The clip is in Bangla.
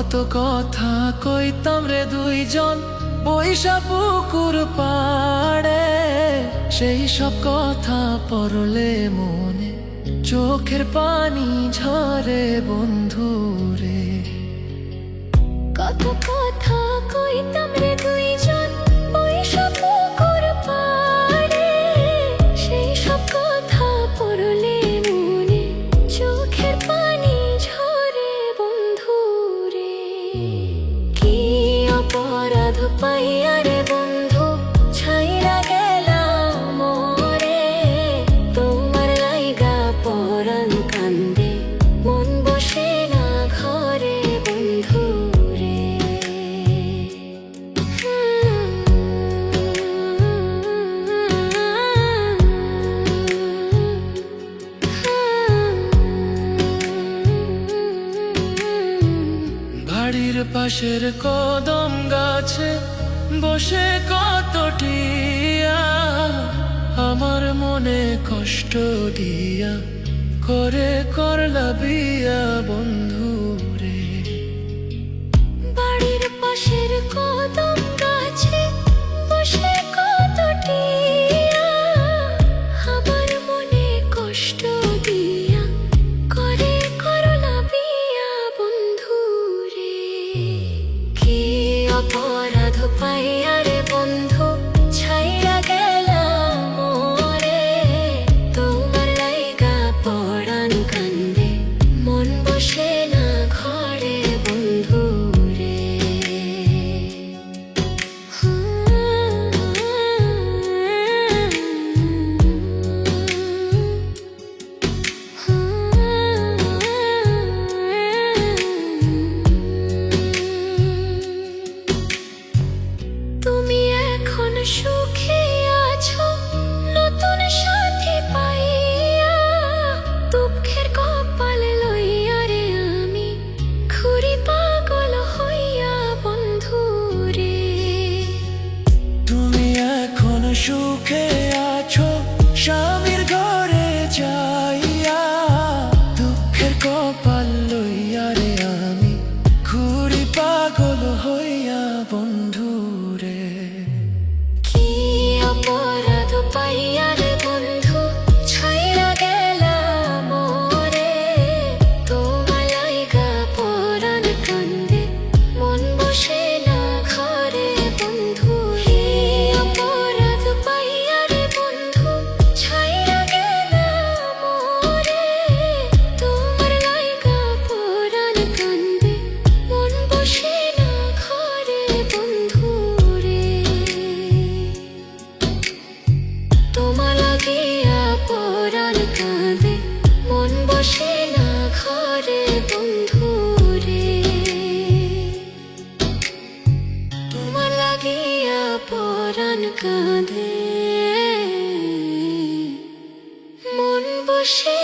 কত কথা কইতাম রে দুইজন বৈশা পুকুর পাড়ে, সেই সব কথা পড়লে মনে চোখের পানি ঝরে বন্ধু রে। কত কথা কইতাম রে দুইজন বৈশা পুকুর পাড়ে, সেই সব কথা পড়লে মনে চোখের পানি ঝরে বন্ধু রে। কি অপরাধ পাইয়া রে বন্ধু ছাইরা গেলাম মোরে, তোমার লাইগা পরাণ কান্দে মন বসে না ঘরে বন্ধু রে। বাড়ির পাশের কদম গাছে বসে কত টিয়া, আমার মনে কষ্ট দিয়া করে করলা বিয়া বন্ধু রে। বাড়ির পাশের কদম গাছে বসে কত টিয়া, আমার মনে কষ্ট দিয়া করে করলা বিয়া বন্ধু রে। কি অপরাধ পাইয়া রে বন্ধু ছাইরা গেলাম মোরে, তোমার লাইগা পরাণ কান্দে মন বসে না ঘরে বন্ধু রে। তুমি এখন সুখে আছো নতুন সাথী পাইয়া, দুঃখের কপাল লইয়া রে আমি ঘুরি পাগল হইয়া বন্ধু রে। তুমি এখন সুখে আছো স্বামীর ঘরে যাইয়া, দুঃখের কপাল লইয়া রে আমি ঘুরি পাগল হইয়া বন্ধু রে। কি অপরাধ পাইয়া রে বন্ধু ছাইরা গেলাম মোরে, তোমার লাইগা পরাণ কান্দে মন বসে না ঘরে বন্ধু রে। অপরাধ পাইয়া রে বন্ধু ছাইরা গেলাম মোরে, তোমার লাইগা পরাণ কান্দে মন বসে না ঘরে বন্ধু রে। তোমার লাগিয়া পরাণ কাঁদে মন বসে না ঘরে বন্ধু রে। তোমার লাগিয়া পরাণ কাঁদে মন বসে